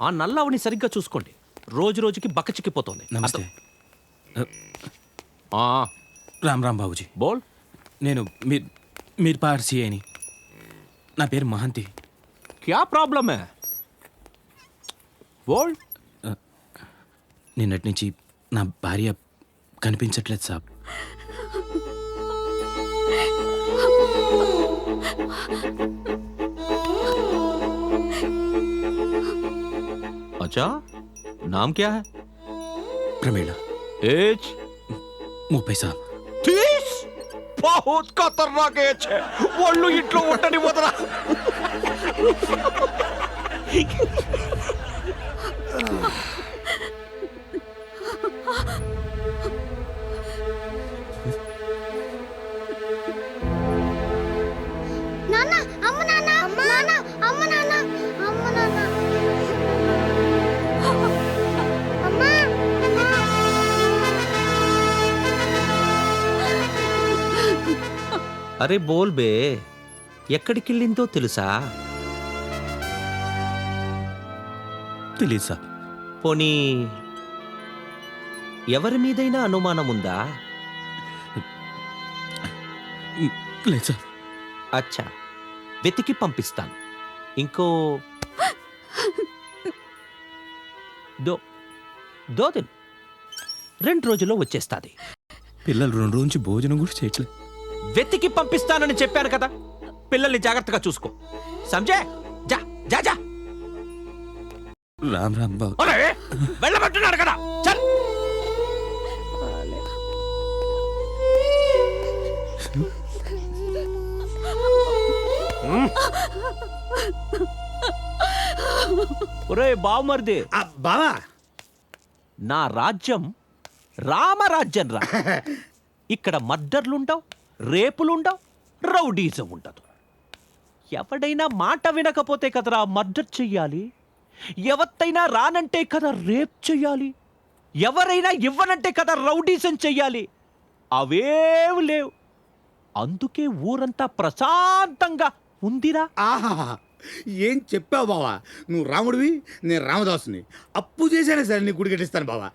ఆ నల్లవని సరిగ్గా చూసుకోండి. రోజు రోజుకి బక్కచిక్కిపోతుంది. నమస్తే. రామ్ రామ్ బాబుజీ. బోల్. నేను మీర్ పార్సీని. నా పేరు మహంతి. క్యా ప్రాబ్లమ్ హై? బోల్. నిన్నటి నుంచి నా భార్య కనిపించట్లేదు సాబ్. अच्छा, नाम क्या है? ప్రమీళ. एज? 30 సాబ్. 30? बहुत खतरनाक एज है. వాళ్ళు ఇంట్లో ఉండని వదరా. నాన్న, అమ్మ నాన్న, నాన్న, అమ్మ నాన్న, అమ్మ నాన్న. అమ్మా. అరే బోల్ బే, ఎక్కడికెళ్ళిందో తెలుసా? తెలీదు సాబ్. పోనీ ఎవరి మీదైనా అనుమానం ఉందా? లేదు సాబ్. అచ్చా, వెతికి పంపిస్తాను. ఇంకో దో దిన్ 2 రోజుల్లో వచ్చేస్తాది. పిల్లలు 2 రోజు నుంచి భోజనం కూడా చేయట్లేదు. వెతికి పంపిస్తానని చెప్పాను కదా. పిల్లల్ని జాగ్రత్తగా చూసుకో. సంజయ్, జా జా జా. రామ్ రామ్ బాబు. అరే, వెళ్ళమంటున్నాడు కదా. చల్. ఒరే బావమరిది, బావా, నా రాజ్యం రామరాజ్యం రా. ఇక్కడ మర్డర్లుండవు, రేపులుండవు, రౌడీజం ఉండదు. ఎవడైనా మాట వినకపోతే కదరా మర్డర్ చెయ్యాలి. ఎవత్తైనా రానంటే కదా రేప్ చెయ్యాలి. ఎవరైనా ఇవ్వనంటే కదా రౌడీజం చెయ్యాలి. అవేవి లేవు. అందుకే ఊరంతా ప్రశాంతంగా ఉందిరా. ఆహా, ఏం చెప్పావు బావా. నువ్వు రాముడివి, నేను రామదాసుని. అప్పు చేశానే సరే నీ గుడి కట్టిస్తాను బావా.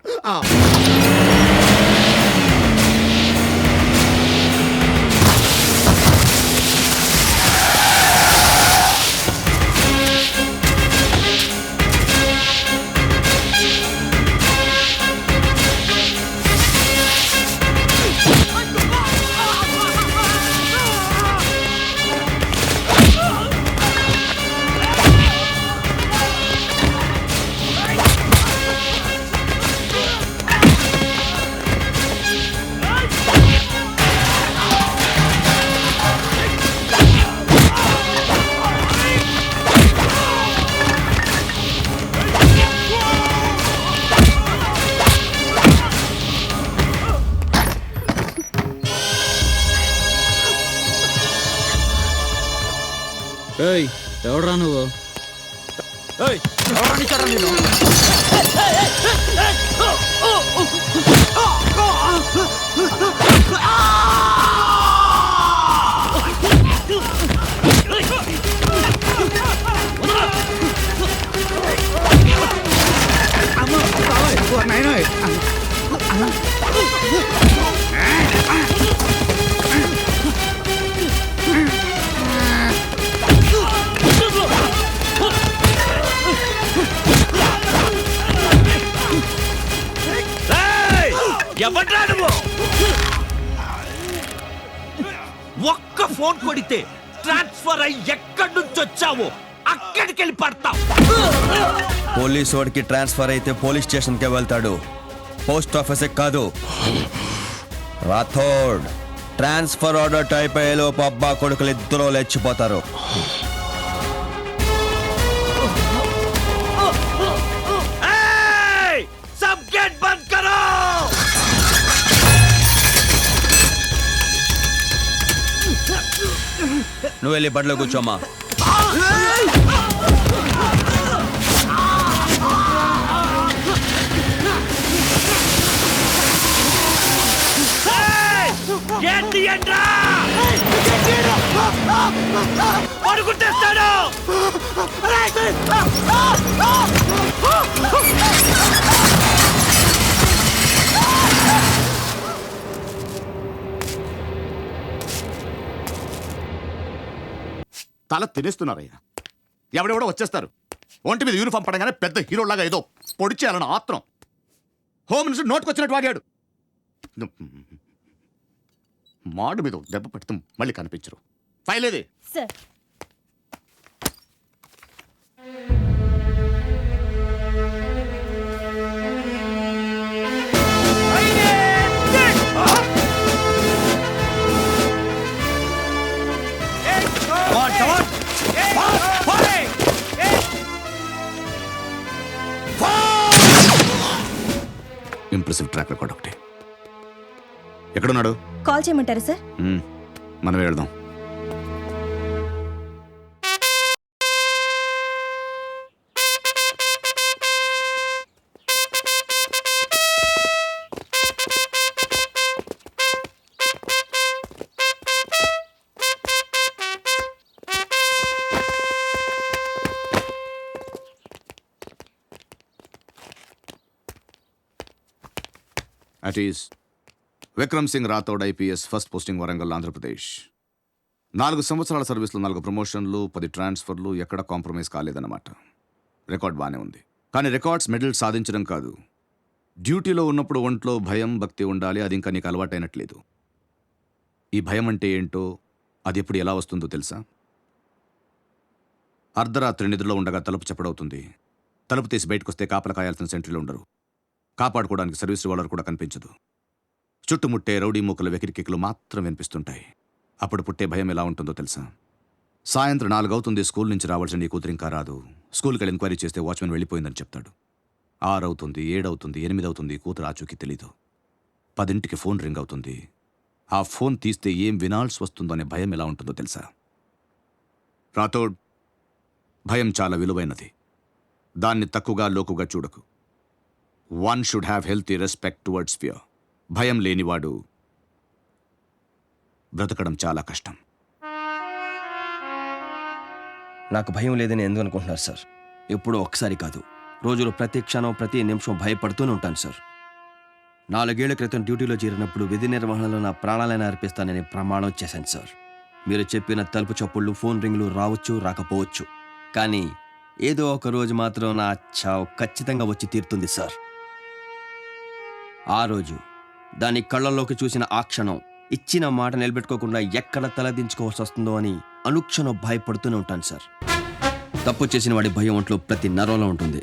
ఏయ్, ఎవడ్రా నువ్వు? ఎవడ్రా నువ్వు? ఒక్క ఫోన్ కొడితే ట్రాన్స్ఫర్ అయ్యి ఎక్కడి నుంచి వచ్చావో అక్కడికి వెళ్ళి పడతావు. పోలీస్ వాడికి ట్రాన్స్ఫర్ అయితే పోలీస్ స్టేషన్కే వెళ్తాడు, పోస్ట్ ఆఫీస్ కాదు. రాథోడ్, ట్రాన్స్ఫర్ ఆర్డర్ టైప్ అయ్యేలోపు అబ్బా కొడుకులు ఇద్దరు లేచిపోతారు. సబ్ గేట్ బంద్ కరో. నువ్వు వెళ్ళి బండ్లో కూర్చోమ్మా. గేట్ తీయండ్రా. పడుకుంటేస్తాడు. తల తినేస్తున్నారయ్యా. ఎవడెవడో వచ్చేస్తారు, ఒంటి మీద యూనిఫామ్ పడగానే పెద్ద హీరోలాగా ఏదో పొడి చేయాలని ఆత్రం. Home minister నోటుకొచ్చినట్టు వాగాడు. మాడు మీద దెబ్బ పెడుతూ మళ్ళీ కనిపించరు. ఫైల్ ఏది? సార్ ఇంప్రెసివ్ ట్రాక్ రికార్డ్ ఒకటి. ఎక్కడున్నాడు? కాల్ చేయమంటారా సార్? మనమే వెళ్దాం. At is Vikram Singh Rathod IPS, first posting Warangal, Andhra Pradesh. 4 సంవత్సరాల సర్వీస్లో 4 ప్రమోషన్లు, 10 ట్రాన్స్ఫర్లు, ఎక్కడ కాంప్రమైజ్ కాలేదన్నమాట. రికార్డ్ బాగానే ఉంది. కానీ రికార్డ్స్ మెడల్ సాధించడం కాదు, డ్యూటీలో ఉన్నప్పుడు ఒంట్లో భయం, భక్తి ఉండాలి. అది ఇంకా నీకు అలవాటైనట్లేదు. ఈ భయం అంటే ఏంటో, అది ఎప్పుడు ఎలా వస్తుందో తెలుసా? అర్ధరాత్రి నిద్రలో ఉండగా తలుపు చప్పుడవుతుంది. తలుపు తీసి బయటకు వస్తే కాపలా కాయాల్సిన సెంట్రీలో ఉండరు. కాపాడుకోవడానికి సర్వీస్ రివాల్వర్ కూడా కనిపించదు. చుట్టుముట్టే రౌడీ మూకల వెకిరికికలు మాత్రం వినిపిస్తుంటాయి. అప్పుడు పుట్టే భయం ఎలా ఉంటుందో తెలుసా? సాయంత్రం 4 అవుతుంది, స్కూల్ నుంచి రావాల్సిన నీ కూతురు ఇంకా రాదు. స్కూల్కి వెళ్ళి ఎంక్వైరీ చేస్తే వాచ్మెన్ వెళ్ళిపోయిందని చెప్తాడు. 6 అవుతుంది, 7 అవుతుంది, 8 అవుతుంది, కూతురు ఆచూకీ తెలీదు. 10ంటికి ఫోన్ రింగ్ అవుతుంది. ఆ ఫోన్ తీస్తే ఏం వినాల్సి వస్తుందో అనే భయం ఎలా ఉంటుందో తెలుసా? రాథోడ్, భయం చాలా విలువైనది. దాన్ని తక్కువగా లోకుగా చూడకు. One should have healthy respect towards fear. భయం లేనివాడు బ్రతకడం చాలా కష్టం. నాకు భయం లేదని ఎందుకు అనుకుంటున్నారు సార్? ఎప్పుడో ఒకసారి కాదు, రోజులో ప్రతి క్షణం, ప్రతి నిమిషం భయపడుతూనే ఉంటాను సార్. 4 ఏళ్ల క్రితం డ్యూటీలో చేరినప్పుడు విధి నిర్వహణలో నా ప్రాణాలైనా అర్పిస్తానని ప్రమాణం చేశాను సార్. మీరు చెప్పిన తలుపు చప్పుళ్ళు, ఫోన్ రింగులు రావచ్చు, రాకపోవచ్చు, కానీ ఏదో ఒక రోజు మాత్రం నా చావు ఖచ్చితంగా వచ్చి తీరుతుంది సార్. ఆ రోజు దాని కళ్ళల్లోకి చూసిన ఆ క్షణం, ఇచ్చిన మాట నిలబెట్టుకోకుండా ఎక్కడ తలదించుకోవాల్సి వస్తుందో అని అనుక్షణం భయపడుతూనే ఉంటాను సార్. తప్పు చేసిన వాడి భయం ఒంట్లో ప్రతి నరంలో ఉంటుంది.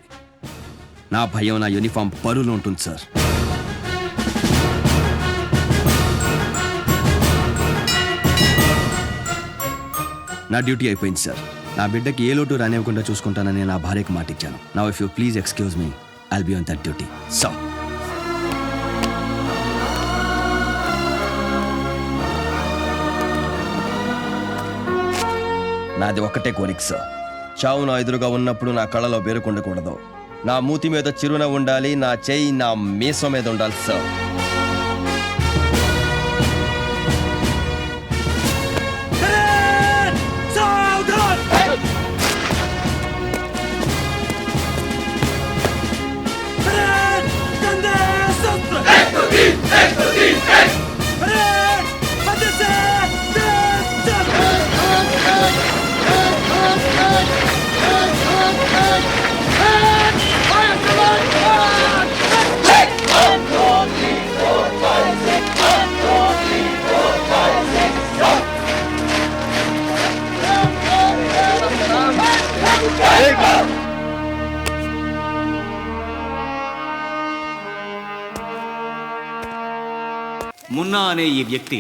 నా భయం నా యూనిఫామ్ పరులో ఉంటుంది సార్. నా డ్యూటీ అయిపోయింది సార్. నా బిడ్డకి ఏ లోటు రానివ్వకుండా చూసుకుంటానని నా భార్యకి మాట ఇచ్చాను. Now if you please excuse me, I'll be on that duty. So నాది ఒక్కటే కోరిక సార్. చావు నా ఎదురుగా ఉన్నప్పుడు నా కళ్ళలో బెరుకుండకూడదు. నా మూతి మీద చిరునవ్వు ఉండాలి, నా చెయ్యి నా మీసం మీద ఉండాలి సార్. మున్నా అనే ఈ వ్యక్తి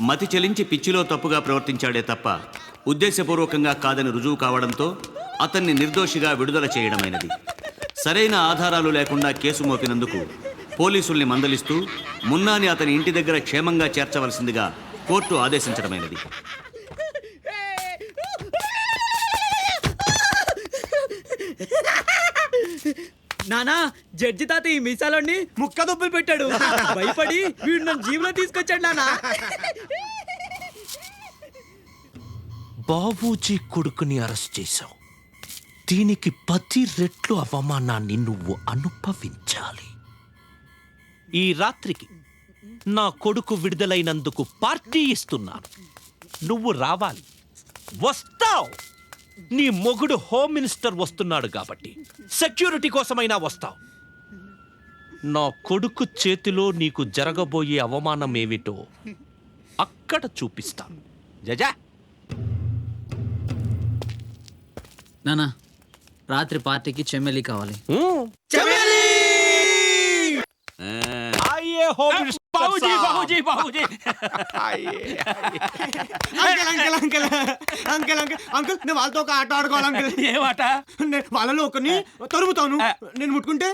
మతి చెలించి పిచ్చిలో తప్పుగా ప్రవర్తించాడే తప్ప ఉద్దేశపూర్వకంగా కాదని రుజువు కావడంతో అతన్ని నిర్దోషిగా విడుదల చేయడమైనది. సరైన ఆధారాలు లేకుండా కేసు మోపినందుకు పోలీసుల్ని మందలిస్తూ మున్నాని అతని ఇంటి దగ్గర క్షేమంగా చేర్చవలసిందిగా కోర్టు ఆదేశించడమైనది. నానా, జడ్జి తాత ఈ మీసాలోని ముక్క దొబ్బులు పెట్టాడు. భయపడి వీడు నన్ను జీవులో తీసుకొచ్చాడు నానా. బాబూజీ కొడుకుని అరెస్ట్ చేశావు. దీనికి 10 రెట్లు అవమానాన్ని నువ్వు అనుభవించాలి. ఈ రాత్రికి నా కొడుకు విడుదలైనందుకు పార్టీ ఇస్తున్నాను. నువ్వు రావాలి. వస్తావు. నీ మొగుడు హోమ్ మినిస్టర్ వస్తున్నాడు కాబట్టి సెక్యూరిటీ కోసమైనా వస్తావు. నా కొడుకు చేతిలో నీకు జరగబోయే అవమానం ఏమిటో అక్కడ చూపిస్తాను. జజా. నానా రాత్రి పార్టీకి చెమ్మెలి కావాలి. आइए होम मिनिस्टर बाबूजी साहब. बाबूजी बाबूजी uncle uncle uncle uncle uncle uncle నేను వాళ్ళతో ఒక ఆట ఆడుకోవాలి అంకుల్. ఏమాట నేను వాళ్ళలో ఒకరిని తరుముతాను. నేను ముట్టుకుంటే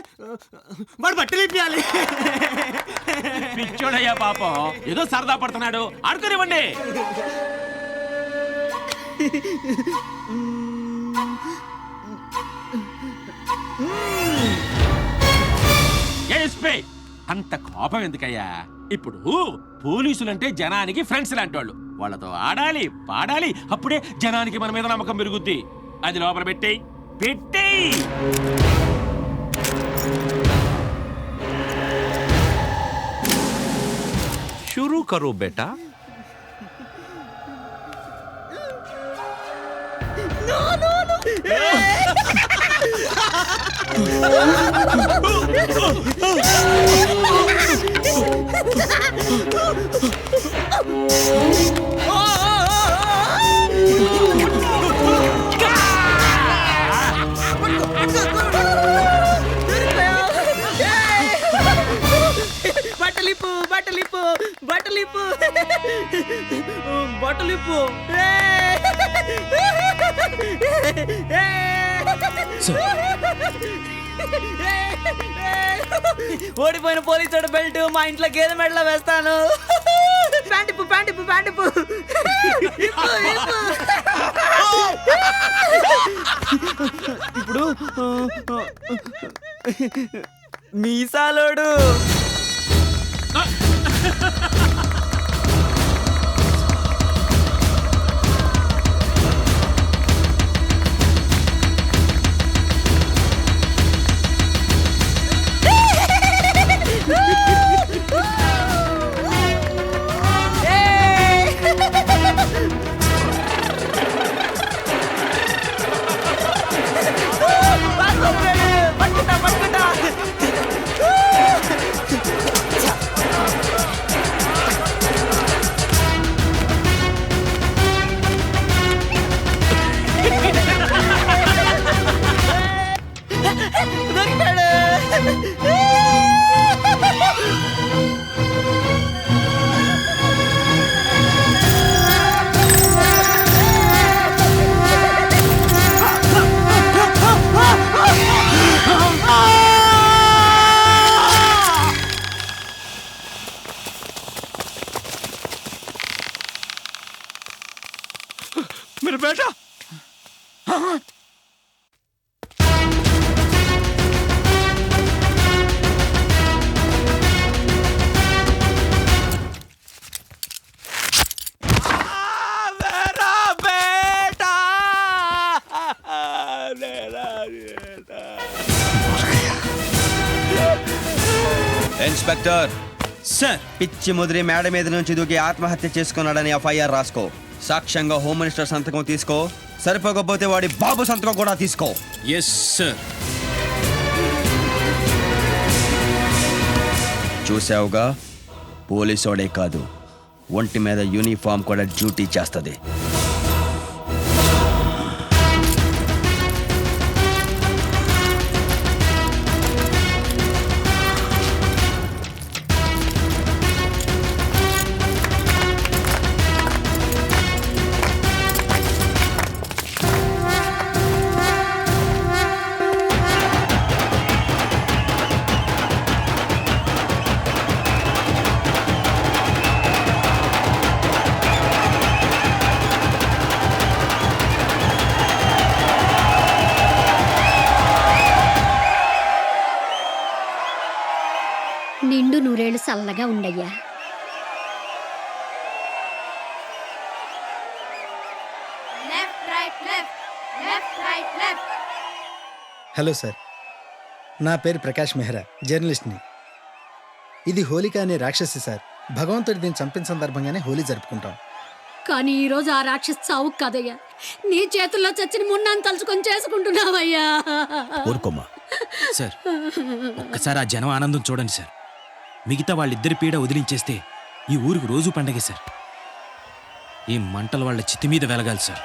వాడు బట్టలు ఇప్పియాలి. పిచ్చోడయ్యా పాపం ఏదో సరదా పడుతున్నాడు, ఆడుకోనివ్వండి. అంత కోపం ఎందుకయ్యా? ఇప్పుడు పోలీసులంటే జనానికి ఫ్రెండ్స్ లాంటి వాళ్ళు. వాళ్ళతో ఆడాలి పాడాలి, అప్పుడే జనానికి మన మీద నమ్మకం పెరుగుద్ది. అది లోపల పెట్టేయ్ పెట్టేయ్. शुरू करो बेटा. బట్టలిప్పు బట్టలిప్పు బట్టలిప్పు బట్టలిప్పు. ఓడిపోయిన పోలీసు బెల్ట్ మా ఇంట్లో గేదె మెడలో వేస్తాను. ప్యాంటిప్పు ప్యాంటిప్పు ప్యాంటిప్పు. ఇప్పుడు మీసాలోడు పట్టుకుంటా పట్టుకుంటా. దొరికాడు. मेरा बेटा. मेरा बेटा. मेरा बेटा. ఇన్స్పెక్టర్ సార్ పిచ్చి ముదిరి మేడ మీద నుంచి దూకి ఆత్మహత్య చేసుకున్నాడని ఎఫ్ఐఆర్ రాసుకో. సాక్ష్యంగా హోమ్ మినిస్టర్ సంతకం తీసుకో. సరిపోకపోతే వాడి బాబు సంతకం కూడా తీసుకో. Yes sir. చూసావుగా, పోలీసోడే కాదు, ఒంటి మీద యూనిఫామ్ కూడా డ్యూటీ చేస్తుంది. నిండు నూరేళ్ళు చల్లగా ఉండయ్యా. హలో సార్, నా పేరు ప్రకాష్ మెహ్రా, జర్నలిస్ట్ని. ఇది హోలిక అనే రాక్షసి సార్. భగవంతుడి దీన్ని చంపిన సందర్భంగానే హోలీ జరుపుకుంటాం. కానీ ఈ రోజు ఆ రాక్షస్ చావు కదయ్యా, నీ చేతుల్లో చచ్చిన మున్నాను తలుచుకొని చేసుకుంటున్నావయ్యా. ఊరుకోమ్మా. సార్ ఒక్కసారి ఆ జనం ఆనందం చూడండి సార్. మిగతా వాళ్ళిద్దరి పీడ వదిలించేస్తే ఈ ఊరికి రోజు పండగే సార్. ఈ మంటలు వాళ్ళ చిత్తి మీద వెలగాలి సార్.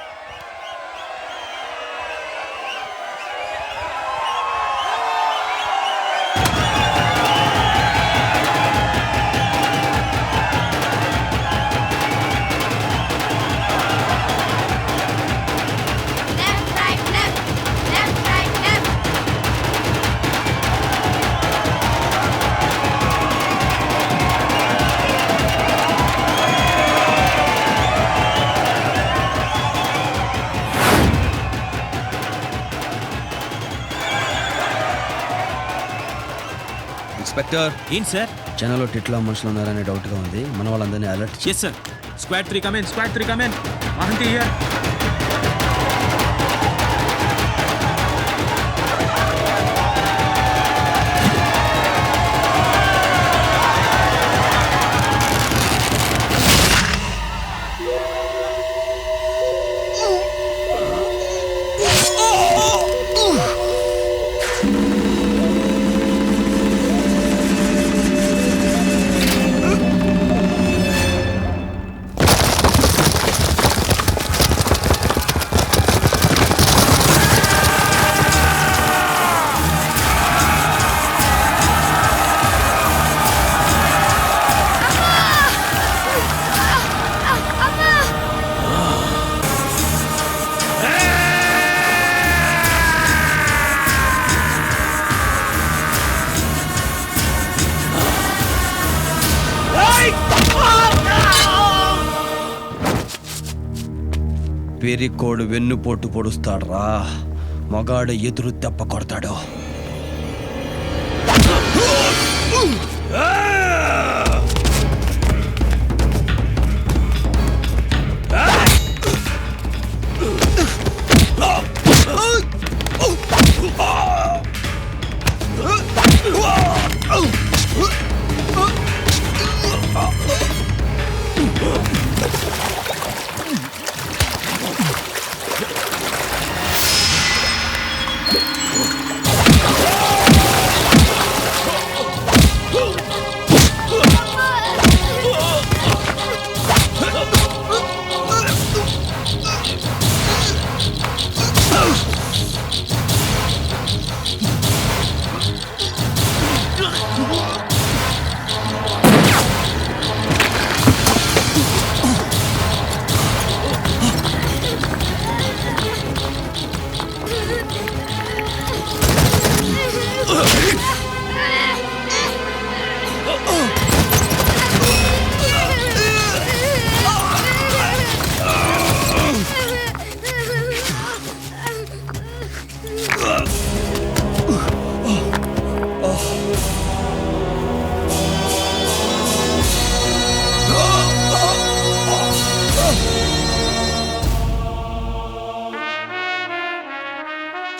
ఇన్స్పెక్టర్, ఏంటి సార్? జనంలో టిట్లో మనుషులు ఉన్నారనే డౌట్గా ఉంది. మన వాళ్ళందరినీ alert yes sir. Squad 3 come in. Squad 3 come in. Mahanti here. పెరికోడు వెన్నుపోటు పొడుస్తాడ్రా, మగాడు ఎదురు దెబ్బ కొడతాడు.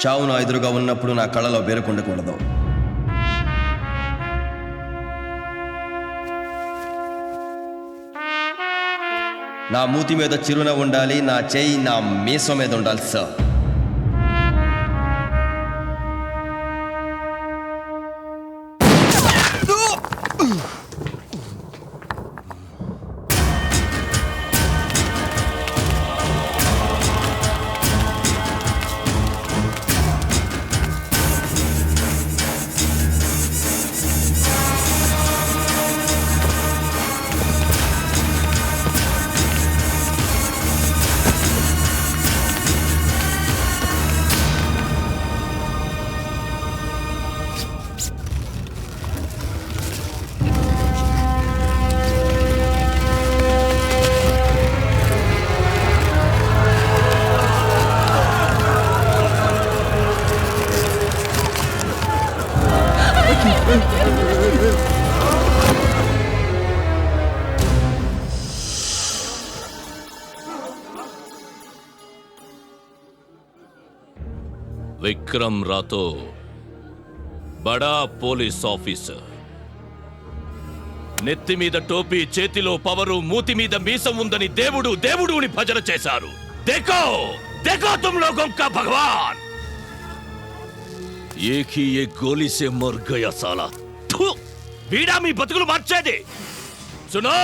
చావు నా ఎదురుగా ఉన్నప్పుడు నా కళ్ళలో బెరుకుండకూడదు. నా మూతి మీద చిరునవ్వు ఉండాలి, నా చేయి నా మీసం మీద ఉండాలి సార్. विक्रम राठौर, बड़ा पुलिस ऑफिसर, నెత్తి మీద టోపీ, చేతిలో పవరు, మూతి మీద మీసం ఉందని దేవుడు దేవుడుని భజన చేశారు. దేఖో దేఖో తుమ్ లోగోं का भगवान एक ही एक गोली से मर गया साला. థు! వీడా మీ బతుకులు మార్చేది? సునో,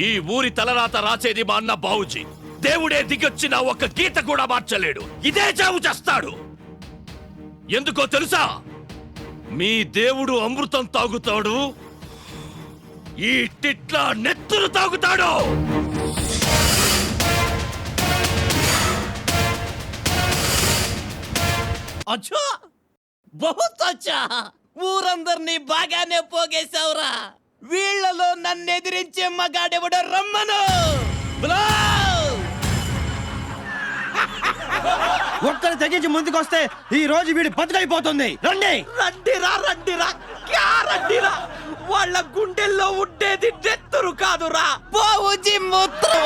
ఈ ఊరి తలరాత రాసేది మా అన్న బావుజీ. దేవుడే దిగొచ్చిన ఒక్క గీత కూడా మార్చలేడు. ఇదే చావు చేస్తాడు. ఎందుకో తెలుసా? మీ దేవుడు అమృతం తాగుతాడు, ఈ టిట్లా నెత్తురు తాగుతాడు. అచ్చా బహుత్ అచ్చా, ఊరందరినీ బాగానే పోగేశావురా. వీళ్లలో నన్ను ఎదిరించే మగాడెవడో రమ్మను. ఒక్కరు తెగించి ముందుకొస్తే ఈ రోజు వీడి బతుకైపోతుంది. రండి రండిరా రండిరా, క్యా రండిరా. వాళ్ళ గుండెల్లో ఉండేది నెత్తురు కాదురా, బావుజీ మూత్రం.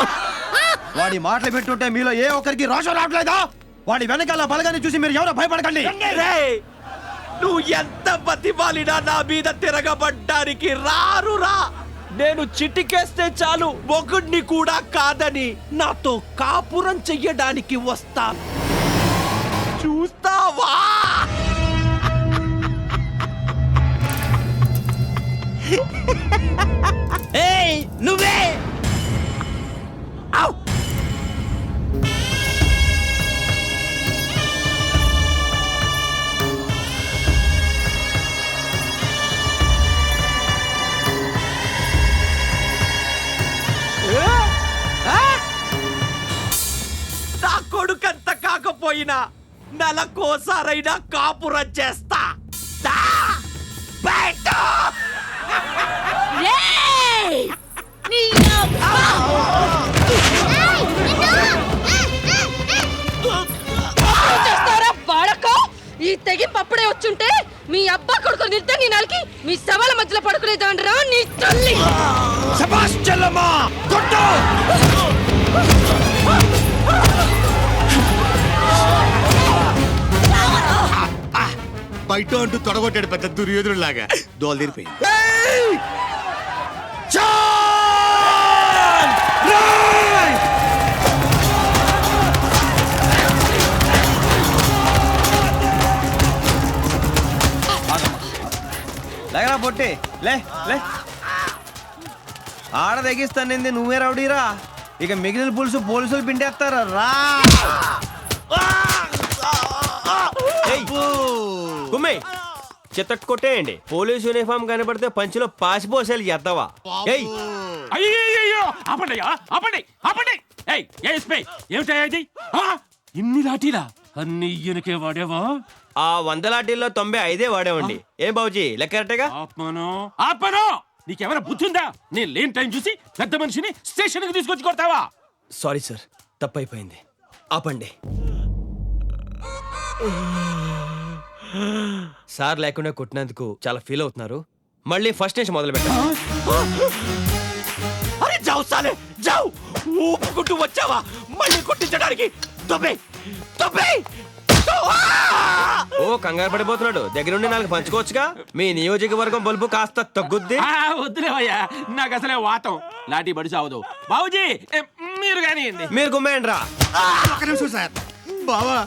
వాడి మాటలు పెట్టుంటే మీలో ఏ ఒక్కరికి రోషం రావట్లేదా? వాడి వెనకాల బలగాన్ని చూసి మీరు ఎవరో భయపడకండి. రేయ్, నువ్వు ఎంత బతిమాలినా నా మీద తిరగబడ్డానికి రారురా. నేను చిటికేస్తే చాలు ఒకడిని కూడా కాదని నాతో కాపురం చెయ్యడానికి వస్తాను. చూస్తావా? ఏయ్ నువ్వే! ఔ! నా కొడుకంత కాకపోయినా నెలకోసారైనా కాపురం చేస్తా. దా! బయట! రేయ్! నీ అబ్బా! చేస్తారా బాడకో? ఈ తెగింపు అప్పుడే వచ్చుంటే మీ అబ్బా కొడుకు నిద్ర నీ నాలుకి మీ సవాల మధ్యలో పడుకునేదాండ్రా నీ తల్లి. శభాష్ చెల్లమ్మా, కొట్టు! బయట అంటూ తొడగొట్టాడు పెద్ద దుర్యోధుడిలాగా. దోలు తీరిపోయింది. లేకరా పొట్టి, లే లే. ఆడ తెగిస్తానింది నువ్వే రౌడీరా. ఇక మిగిలిన పోలీసులు పిండేస్తారా రా. కుమ్మే చెత్త కొట్టేయండి. పోలీస్ యూనిఫామ్ కనబడితే పంచిలో పాసిపోసేలు ఎద్దవా. అయ్యో ఆపండియా, ఆపండి ఆపండి. ఏయ్ ఎస్పీ, ఏమిటయ్యా ఇది? ఇన్ని లాఠీలా? అన్ని ఈయనకే వాడేవా? ఆ 100 లాఠీల్లో 95 వాడేవండి. ఏం బాబుజీ లెక్క కరెక్టేగా? ఆపను. నీకెవరైనా బుద్ధి ఉందా? నేను లేని టైం చూసి పెద్ద మనిషిని స్టేషన్ కి తీసుకొచ్చి కొడతావా? సారీ సార్, తప్పైపోయింది. ఆపండి. సార్ లేకుండా కొట్టినందుకు చాలా ఫీల్ అవుతున్నారు. మళ్ళీ ఫస్ట్ నుంచి మొదలు పెట్టండి. అరే జావు సాలే జావు, ఊపుకుంటూ వచ్చావా మళ్ళీ కొట్టించడానికి? తొబ్బే తొబ్బే. ఓ కంగారు పడిపోతున్నాడు. దగ్గరుండి 4 పంచుకోవచ్చుగా. మీ నియోజకవర్గం బల్బు కాస్త తగ్గుద్ది. వద్దులేవయ్యా, నాకు అసలే వాతం. లాఠీ బడి సావదు. బాబుజీ మీరు కానీ మీరు గుమ్మేయండి రా. ఒక్క నిమిషం సార్. బావా,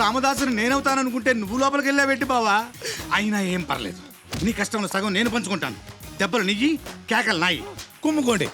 రామదాసుని నేనవుతాననుకుంటే నువ్వు లోపలికి వెళ్ళావేంటి బావా? అయినా ఏం పర్లేదు. నీ కష్టంలో సగం నేను పంచుకుంటాను. దెబ్బలు నియ్యి, కేకలు నాయి. కుమ్ముకోండి.